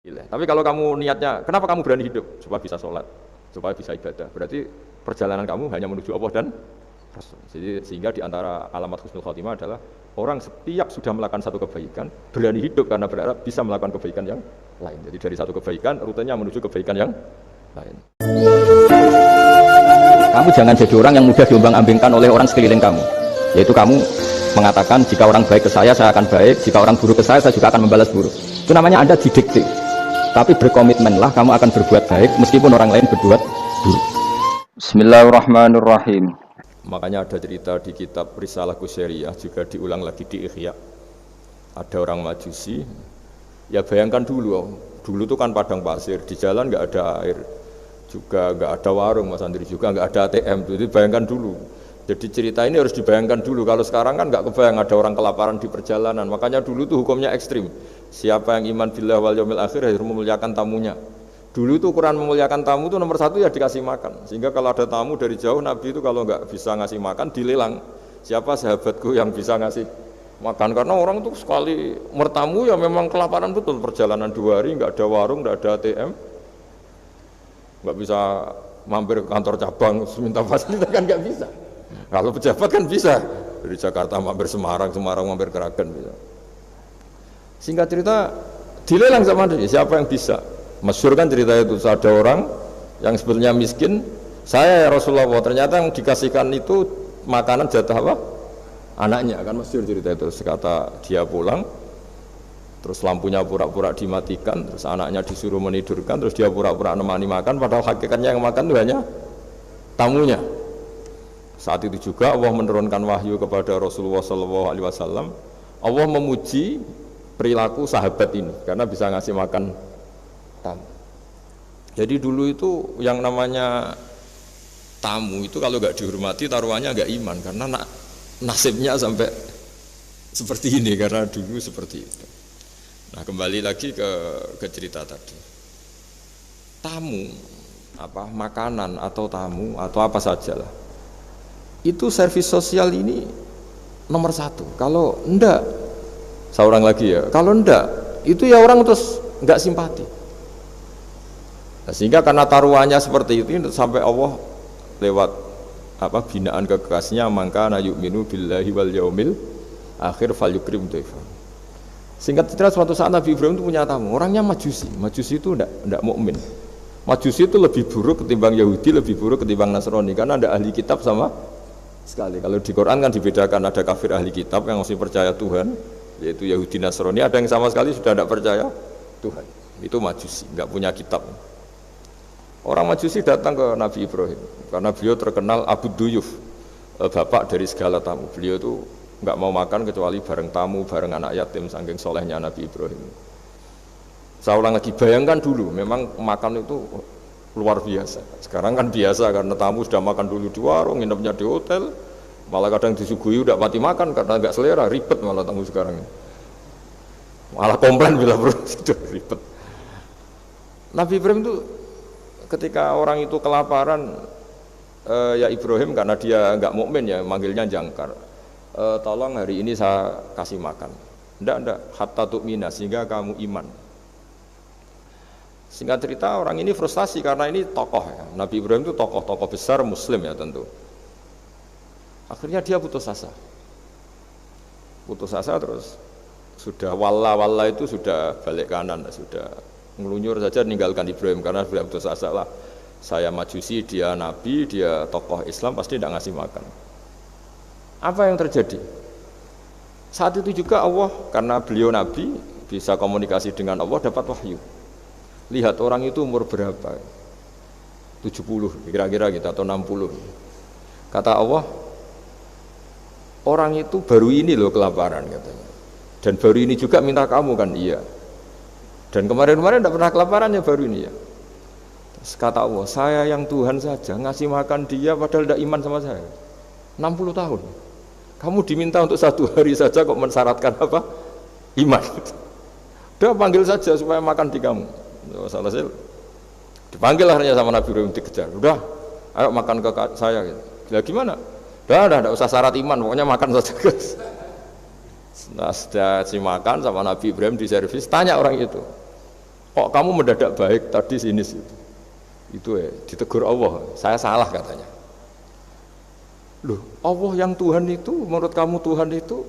Tapi kalau kamu niatnya, kenapa kamu berani hidup? Supaya bisa sholat, supaya bisa ibadah. Berarti perjalanan kamu hanya menuju Allah dan Rasul. Jadi sehingga di antara alamat husnul khotimah adalah orang setiap sudah melakukan satu kebaikan, berani hidup karena berharap bisa melakukan kebaikan yang lain. Jadi dari satu kebaikan, rutenya menuju kebaikan yang lain. Kamu jangan jadi orang yang mudah diombang-ambingkan oleh orang sekeliling kamu. Yaitu kamu mengatakan jika orang baik ke saya akan baik, jika orang buruk ke saya juga akan membalas buruk. Itu namanya Anda didikte. Tapi berkomitmenlah kamu akan berbuat baik meskipun orang lain berbuat buruk. Bismillahirrahmanirrahim. Makanya ada cerita di kitab Risalah Qusyariyah juga diulang lagi di Ihya. Ada orang Majusi. Ya bayangkan dulu tuh kan padang pasir, di jalan nggak ada air, juga nggak ada warung Mas Andri, juga nggak ada ATM. Jadi bayangkan dulu. Jadi cerita ini harus dibayangkan dulu. Kalau sekarang kan nggak kebayang ada orang kelaparan di perjalanan. Makanya dulu tuh hukumnya ekstrim. Siapa yang iman billah wal yaumil akhir harus memuliakan tamunya. Dulu itu ukuran memuliakan tamu itu nomor satu ya dikasih makan. Sehingga kalau ada tamu dari jauh, Nabi itu kalau nggak bisa ngasih makan dilelang. Siapa sahabatku yang bisa ngasih makan? Karena orang itu sekali mertamu ya memang kelaparan betul. Perjalanan 2 hari nggak ada warung, nggak ada ATM, nggak bisa mampir ke kantor cabang minta fasilitas kan nggak bisa. Kalau pejabat kan bisa, dari Jakarta mampir Semarang, Semarang mampir Kragen bisa. Singkat cerita, dilelang sama dia, siapa yang bisa? Masyhur kan cerita itu, ada orang yang sebetulnya miskin, saya ya Rasulullah, ternyata yang dikasihkan itu makanan jatah apa? Anaknya, kan masyhur cerita itu. Sekata dia pulang, terus lampunya pura-pura dimatikan, terus anaknya disuruh menidurkan, terus dia pura-pura nemani makan, padahal hakikatnya yang makan itu hanya tamunya. Saat itu juga Allah menurunkan wahyu kepada Rasulullah SAW. Allah memuji perilaku sahabat ini karena bisa ngasih makan tamu. Jadi dulu itu yang namanya tamu itu kalau nggak dihormati taruhannya nggak iman, karena nasibnya sampai seperti ini karena dulu seperti itu. Nah kembali lagi ke cerita tadi. Tamu apa makanan atau tamu atau apa sajalah. Itu servis sosial ini nomor 1. Kalau enggak, seorang lagi ya, kalau enggak, itu ya orang terus enggak simpati. Nah, sehingga karena taruhannya seperti itu sampai Allah lewat apa binaan kekasihnya, maka na yu'minu billahi wal yaumil akhir falyukrim dhaifa. Singkat cerita suatu saat Nabi Ibrahim itu punya tamu, orangnya Majusi. Majusi itu enggak mukmin. Majusi itu lebih buruk ketimbang Yahudi, lebih buruk ketimbang Nasrani karena ada ahli kitab sama sekali. Kalau di Quran kan dibedakan, ada kafir ahli kitab yang masih percaya Tuhan, yaitu Yahudi Nasrani, ada yang sama sekali sudah tidak percaya Tuhan. Itu Majusi, nggak punya kitab. Orang Majusi datang ke Nabi Ibrahim karena beliau terkenal Abu Duyuf, bapak dari segala tamu. Beliau itu nggak mau makan kecuali bareng tamu, bareng anak yatim, saking solehnya Nabi Ibrahim. Saya ulang lagi, bayangkan dulu, memang makan itu luar biasa. Sekarang kan biasa karena tamu sudah makan dulu di warung, nginepnya di hotel, malah kadang disuguhi udah mati makan karena nggak selera, ribet malah tamu sekarang. Malah komplain bila perlu sudah ribet. Nabi Ibrahim itu ketika orang itu kelaparan, ya Ibrahim karena dia nggak mukmin ya manggilnya jangkar. Tolong hari ini saya kasih makan. Ndak hatta tu'mina sehingga kamu iman. Singkat cerita orang ini frustasi karena ini tokoh ya. Nabi Ibrahim itu tokoh besar muslim ya tentu. Akhirnya dia putus asa terus sudah walla itu sudah balik kanan, sudah ngelunyur saja meninggalkan Ibrahim karena sudah putus asa lah. Saya Majusi, dia Nabi, dia tokoh Islam pasti tidak ngasih makan. Apa yang terjadi? Saat itu juga Allah karena beliau Nabi bisa komunikasi dengan Allah dapat wahyu. Lihat orang itu umur berapa? 70 kira-kira gitu atau 60. Kata Allah, orang itu baru ini loh kelaparan katanya. Dan baru ini juga minta kamu kan? Iya. Dan kemarin-kemarin tidak pernah kelaparan ya baru ini ya. Terus kata Allah, saya yang Tuhan saja ngasih makan dia padahal tidak iman sama saya. 60 tahun. Kamu diminta untuk 1 hari saja kok mensyaratkan apa? Iman. Udah panggil saja supaya makan di kamu. Selesai dipanggil akhirnya sama Nabi Ibrahim dikejar. Udah, ayo makan ke saya gitu. Ya gimana? Udah, enggak usah syarat iman, pokoknya makan saja guys. Nah, sudah si makan sama Nabi Ibrahim di servis, tanya orang itu. Kok kamu mendadak baik tadi sini situ. Itu ditegur Allah, saya salah katanya. Loh, Allah yang Tuhan itu, menurut kamu Tuhan itu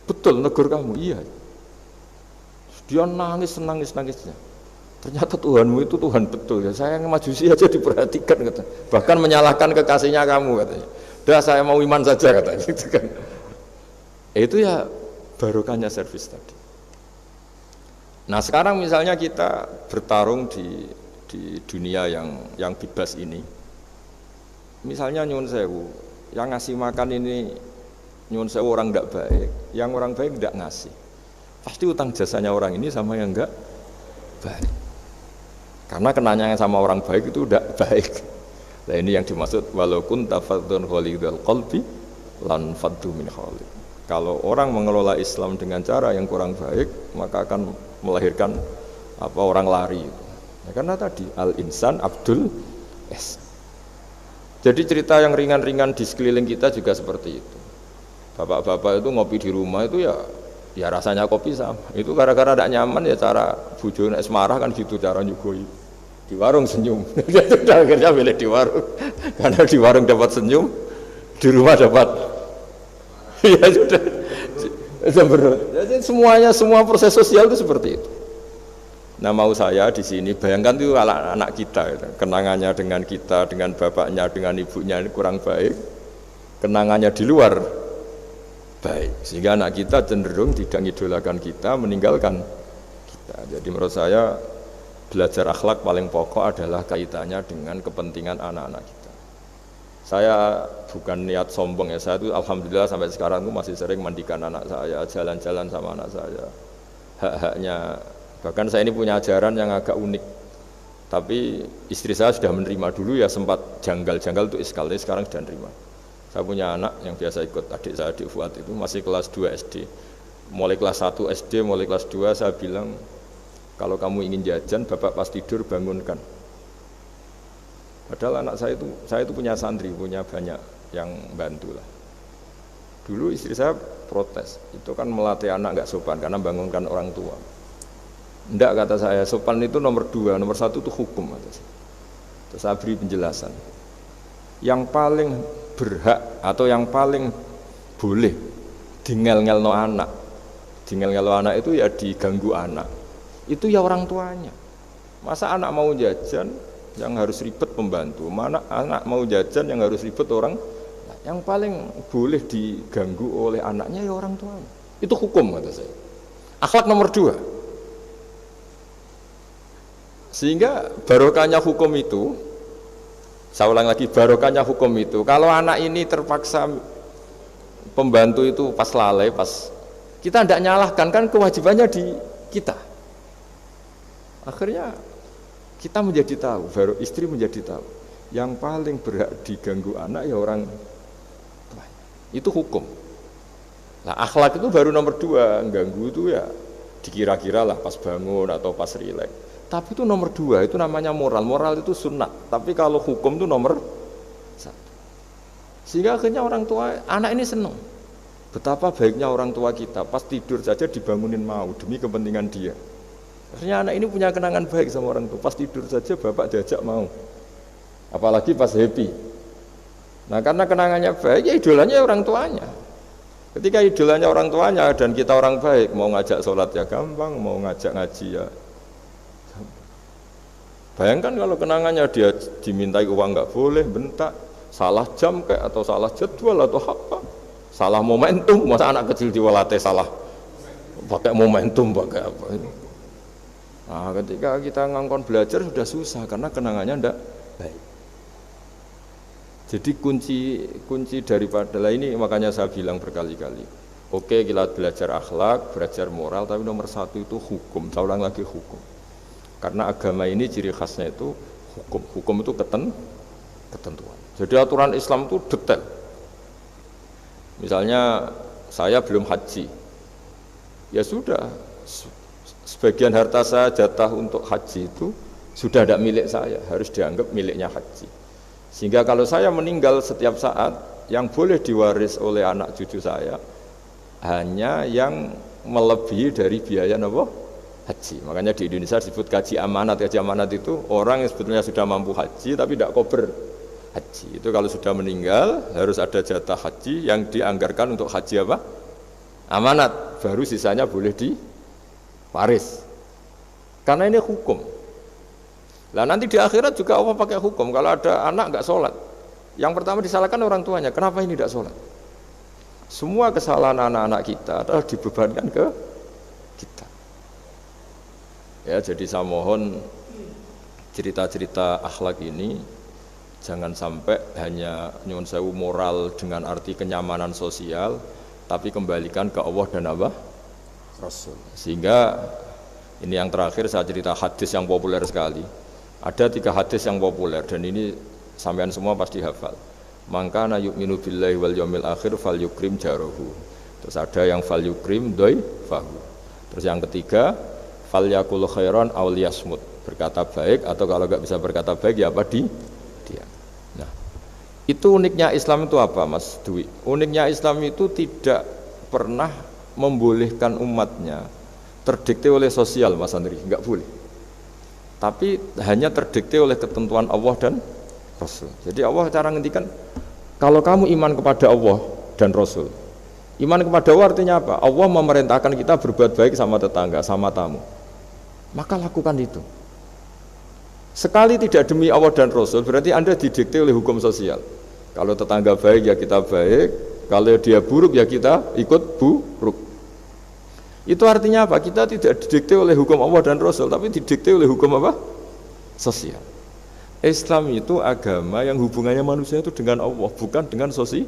betul negur kamu? Iya. Dia nangis-nangisnya. Ternyata Tuhanmu itu Tuhan betul ya. Saya yang majusi aja diperhatikan kata. Bahkan menyalahkan kekasihnya kamu katanya. Dah saya mau iman saja katanya gitu kan. Itu ya barokahnya servis tadi. Nah sekarang misalnya kita bertarung di dunia yang bebas ini. Misalnya nyuwun sewu, yang ngasih makan ini nyuwun sewu orang tidak baik, yang orang baik tidak ngasih. Pasti utang jasanya orang ini sama yang enggak baik. Karena kenanya sama orang baik itu tidak baik. Nah ini yang dimaksud walaupun tafadzun khalidul qalbi lan faddu min khalid. Kalau orang mengelola Islam dengan cara yang kurang baik, maka akan melahirkan orang lari. Ya, karena tadi al-insan abdul es. Jadi cerita yang ringan-ringan di sekeliling kita juga seperti itu. Bapak-bapak itu ngopi di rumah itu ya rasanya kopi sama. Itu gara-gara tidak nyaman ya cara bujone marah kan gitu cara nyugoi. Di warung senyum. Akhirnya pilih di warung. Karena di warung dapat senyum, di rumah dapat ya sudah. Jadi semua proses sosial itu seperti itu. Nah mau saya di sini bayangkan itu anak kita gitu. Kenangannya dengan kita, dengan bapaknya, dengan ibunya ini kurang baik. Kenangannya di luar baik, sehingga anak kita cenderung tidak mengidolakan kita, meninggalkan kita. Jadi menurut saya belajar akhlak paling pokok adalah kaitannya dengan kepentingan anak-anak kita. Saya bukan niat sombong ya, saya itu alhamdulillah sampai sekarang itu masih sering mandikan anak saya, jalan-jalan sama anak saya. Hak-haknya, bahkan saya ini punya ajaran yang agak unik. Tapi istri saya sudah menerima, dulu ya sempat janggal-janggal untuk iskal, tapi sekarang sudah menerima. Saya punya anak yang biasa ikut adik saya, adik Fuad itu masih kelas 2 SD. Mulai kelas 1 SD, mulai kelas 2 saya bilang, kalau kamu ingin jajan, bapak pas tidur bangunkan. Padahal anak saya itu punya santri, punya banyak yang bantu lah. Dulu istri saya protes, itu kan melatih anak nggak sopan karena bangunkan orang tua. Enggak, kata saya, sopan itu nomor 2, nomor 1 itu hukum. Terus saya beri penjelasan. Yang paling berhak atau yang paling boleh dingel-ngelno anak, dingel-ngelno anak itu ya diganggu anak. Itu ya orang tuanya. Masa anak mau jajan yang harus ribet pembantu, mana anak mau jajan yang harus ribet orang. Yang paling boleh diganggu oleh anaknya ya orang tuanya. Itu hukum kata saya. Akhlak nomor 2. Sehingga barokahnya hukum itu, saya ulang lagi, barokahnya hukum itu, kalau anak ini terpaksa pembantu itu pas lalai, pas kita tidak nyalahkan, kan kewajibannya di kita. Akhirnya kita menjadi tahu, baru istri menjadi tahu, yang paling berhak diganggu anak ya orang tua. Itu hukum. Nah akhlak itu baru nomor 2, ganggu itu ya dikira-kira lah pas bangun atau pas rileks. Tapi itu nomor 2, itu namanya moral. Moral itu sunnah. Tapi kalau hukum itu nomor 1. Sehingga akhirnya orang tua, anak ini senang. Betapa baiknya orang tua kita, pas tidur saja dibangunin mau demi kepentingan dia. Akhirnya anak ini punya kenangan baik sama orang tua. Pas tidur saja bapak diajak mau. Apalagi pas happy. Nah karena kenangannya baik, ya idolanya orang tuanya. Ketika idolanya orang tuanya dan kita orang baik, mau ngajak sholat ya gampang, mau ngajak ngaji ya. Bayangkan kalau kenangannya dia dimintai uang nggak boleh, bentak, salah jam kayak atau salah jadwal atau apa, salah momentum, masa anak kecil diwalate salah pakai momentum pakai apa ini. Nah, ketika kita ngangkon belajar sudah susah karena kenangannya ndak baik. Jadi kunci daripada ini makanya saya bilang berkali-kali. Oke, kita belajar akhlak, belajar moral, tapi nomor 1 itu hukum. Saya ulang lagi hukum. Karena agama ini ciri khasnya itu hukum. Hukum itu ketentuan. Jadi aturan Islam itu detail. Misalnya saya belum haji, ya sudah. Sebagian harta saya jatah untuk haji itu sudah tidak milik saya, harus dianggap miliknya haji. Sehingga kalau saya meninggal setiap saat, yang boleh diwaris oleh anak cucu saya hanya yang melebihi dari biaya haji. Makanya di Indonesia disebut kaji amanat. Kaji amanat itu orang yang sebetulnya sudah mampu haji tapi tidak kober haji. Itu kalau sudah meninggal harus ada jatah haji yang dianggarkan untuk haji apa? Amanat. Baru sisanya boleh diwaris. Karena ini hukum. Lah nanti di akhirat juga Allah pakai hukum. Kalau ada anak nggak sholat, yang pertama disalahkan orang tuanya. Kenapa ini tidak sholat? Semua kesalahan anak-anak kita adalah dibebankan ke kita. Ya, jadi saya mohon cerita-cerita akhlak ini jangan sampai hanya nyuwun sewu moral dengan arti kenyamanan sosial, tapi kembalikan ke Allah dan apa? Rasul. Sehingga ini yang terakhir saya cerita hadis yang populer sekali. Ada 3 hadis yang populer dan ini sampean semua pasti hafal. Maka na yu'minu billahi wal yaumil akhir fal yukrim jarahu. Terus ada yang fal yukrim dhaifahu. Terus yang ketiga fal yakul khairan aw liyasmut. Berkata baik atau kalau enggak bisa berkata baik ya apa dia. Nah, itu uniknya Islam itu apa Mas Dwi? Uniknya Islam itu tidak pernah membolehkan umatnya terdikte oleh sosial Mas Andri, enggak boleh. Tapi hanya terdikte oleh ketentuan Allah dan Rasul. Jadi Allah cara ngendikan, kalau kamu iman kepada Allah dan Rasul, iman kepada Allah artinya apa? Allah memerintahkan kita berbuat baik sama tetangga, sama tamu, maka lakukan itu. Sekali tidak demi Allah dan Rasul, berarti Anda didikte oleh hukum sosial. Kalau tetangga baik ya kita baik, kalau dia buruk ya kita ikut buruk. Itu artinya apa? Kita tidak didikte oleh hukum Allah dan Rasul, tapi didikte oleh hukum apa? Sosial. Islam itu agama yang hubungannya manusia itu dengan Allah, bukan dengan sosial.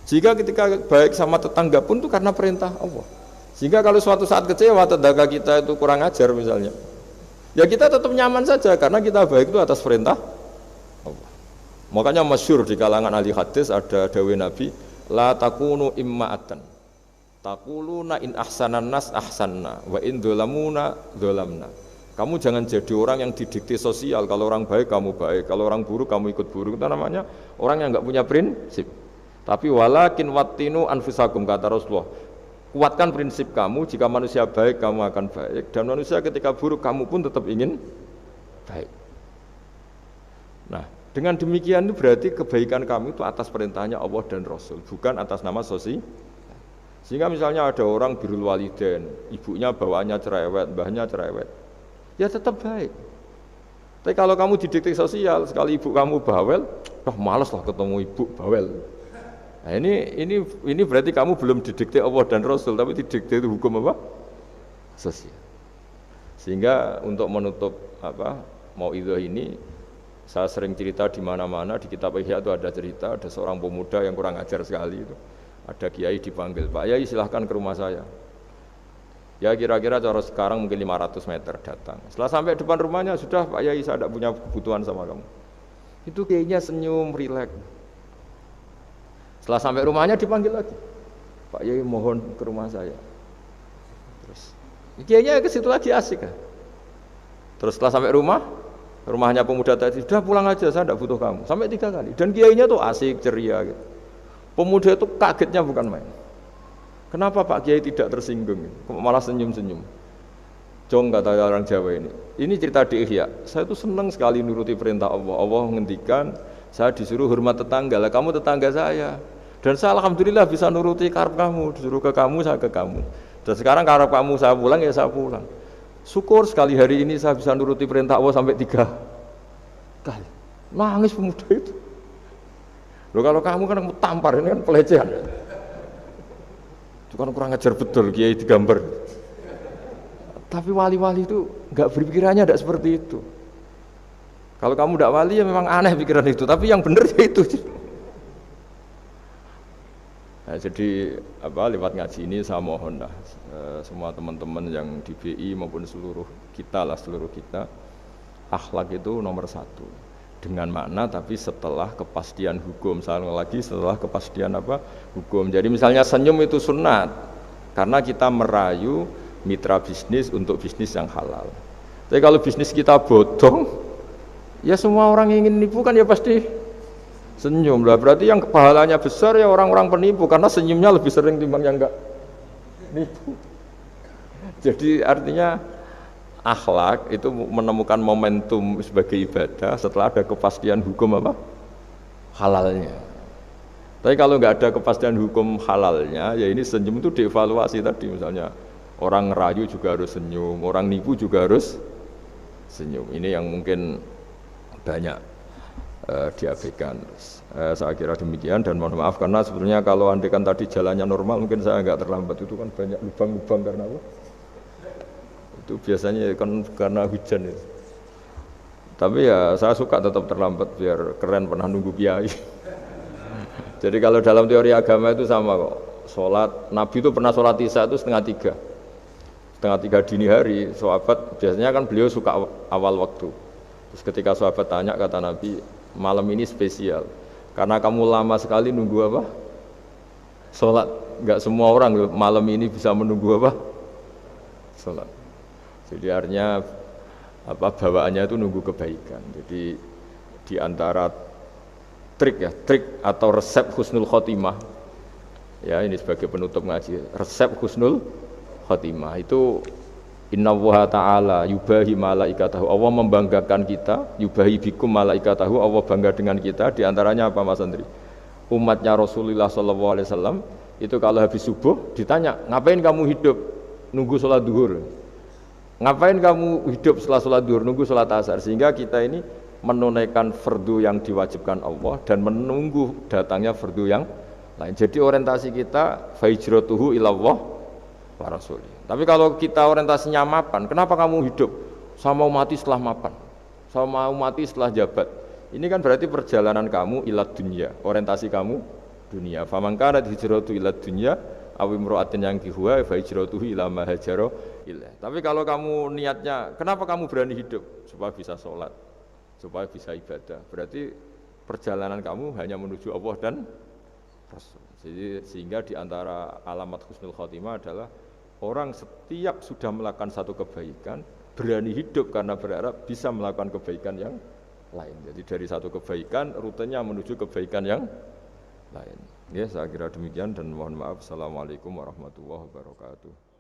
Jika ketika baik sama tetangga pun itu karena perintah Allah. Sehingga kalau suatu saat kecewa tetangga kita itu kurang ajar misalnya, ya kita tetap nyaman saja karena kita baik itu atas perintah Allah. Makanya masyhur di kalangan ahli hadis ada dawuh Nabi, la takunu imma'atan. Taquluna in ahsanan nas ahsanna wa in dzalamuna dzalamna. Kamu jangan jadi orang yang didikte sosial. Kalau orang baik kamu baik, kalau orang buruk kamu ikut buruk. Itu namanya orang yang enggak punya prinsip. Tapi walakin wattinu anfusakum, kata Rasulullah. Kuatkan prinsip kamu, jika manusia baik kamu akan baik, dan manusia ketika buruk kamu pun tetap ingin baik. Nah, dengan demikian itu berarti kebaikan kamu itu atas perintahnya Allah dan Rasul, bukan atas nama sosial. Sehingga misalnya ada orang birrul walidain, ibunya bawaannya cerewet, mbahnya cerewet, ya tetap baik. Tapi kalau kamu didikte sosial, sekali ibu kamu bawel, malas lah ketemu ibu bawel. Nah ini berarti kamu belum didikte Allah dan Rasul, tapi didikte itu hukum apa? Sosial. Sehingga untuk menutup mauidhah ini, saya sering cerita di mana-mana di kitab Ihya itu ada cerita, ada seorang pemuda yang kurang ajar sekali itu. Ada kiai dipanggil, Pak Yai silahkan ke rumah saya. Ya kira-kira cara sekarang mungkin 500 meter datang. Setelah sampai depan rumahnya, sudah Pak Yai saya tidak punya kebutuhan sama kamu. Itu kiainya senyum, rileks. Setelah sampai rumahnya dipanggil lagi, Pak Yai mohon ke rumah saya. Terus kiainya ke situ lagi asik kan. Terus setelah sampai rumahnya pemuda tadi, sudah pulang aja saya tidak butuh kamu. Sampai 3 kali. Dan kiainya tuh asik, ceria gitu. Pemuda itu kagetnya bukan main. Kenapa Pak Kiai tidak tersinggung? Malah senyum-senyum. Jong kata orang Jawa ini. Ini cerita di Ihya. Saya itu senang sekali nuruti perintah Allah. Allah menghentikan, saya disuruh hormat tetangga. Lah kamu tetangga saya. Dan saya alhamdulillah bisa nuruti karep kamu. Disuruh ke kamu, saya ke kamu. Dan sekarang karep kamu saya pulang, ya saya pulang. Syukur sekali hari ini saya bisa nuruti perintah Allah sampai 3 kali. Nangis pemuda itu. Loh kalau kamu kan tampar, ini kan pelecehan. Itu kan kurang ajar betul kiai digambar. Tapi wali-wali itu enggak berpikirannya tidak seperti itu. Kalau kamu tidak wali ya memang aneh pikiran itu, tapi yang benar ya itu. Nah, jadi lewat ngaji ini saya mohon semua teman-teman yang di BI maupun seluruh kita, akhlak itu nomor 1. Dengan makna tapi setelah kepastian hukum, setelah kepastian hukum. Jadi misalnya senyum itu sunat karena kita merayu mitra bisnis untuk bisnis yang halal. Tapi kalau bisnis kita bodong, ya semua orang yang ingin nipu kan ya pasti senyum lah. Berarti yang pahalanya besar ya orang-orang penipu karena senyumnya lebih sering timbang yang enggak nipu. Jadi artinya akhlak itu menemukan momentum sebagai ibadah setelah ada kepastian hukum apa? Halalnya. Tapi kalau nggak ada kepastian hukum halalnya, ya ini senyum itu dievaluasi tadi. Misalnya orang ngerayu juga harus senyum, orang nipu juga harus senyum. Ini yang mungkin banyak diabaikan. Saya kira demikian dan mohon maaf karena sebetulnya kalau andekan tadi jalannya normal mungkin saya nggak terlambat, itu kan banyak lubang-lubang karena apa? Itu biasanya kan karena hujan itu. Tapi ya saya suka tetap terlambat biar keren pernah nunggu kiai. Jadi kalau dalam teori agama itu sama kok. Sholat, Nabi itu pernah sholat isya itu setengah tiga dini hari. Sahabat biasanya kan beliau suka awal waktu. Terus ketika sahabat tanya kata Nabi, malam ini spesial karena kamu lama sekali nunggu apa? Sholat. Enggak semua orang malam ini bisa menunggu apa? Sholat. Jadi artinya apa bawaannya itu nunggu kebaikan. Jadi di antara trik atau resep husnul khotimah ya, ini sebagai penutup ngaji, resep husnul khotimah itu innallaha ta'ala yubahi malaikatahu, Allah membanggakan kita, yubahi bikum malaikatahu, Allah bangga dengan kita. Di antaranya apa Mas Andri? Umatnya Rasulullah SAW itu kalau habis subuh ditanya, ngapain kamu hidup? Nunggu sholat duhur. Ngapain kamu hidup setelah sholat duhur? Nunggu sholat asar. Sehingga kita ini menunaikan fardu yang diwajibkan Allah dan menunggu datangnya fardu yang lain. Jadi orientasi kita fahijratuhu ilallah wa rasulih. Tapi kalau kita orientasinya mapan, kenapa kamu hidup? Saya mau mati setelah mapan, saya mau mati setelah jabat. Ini kan berarti perjalanan kamu ila dunya, orientasi kamu dunia. Faman kana hijratu ila dunya aw imra'atin yankihuha fa hijratuhu ila ma hajara ilaih. Tapi kalau kamu niatnya, kenapa kamu berani hidup? Supaya bisa sholat, supaya bisa ibadah. Berarti perjalanan kamu hanya menuju Allah dan Rasul. Jadi sehingga di antara alamat husnul khotimah adalah orang setiap sudah melakukan satu kebaikan berani hidup karena berharap bisa melakukan kebaikan yang lain. Jadi dari satu kebaikan rutenya menuju kebaikan yang lain. Ya, saya kira demikian dan mohon maaf. Assalamualaikum warahmatullahi wabarakatuh.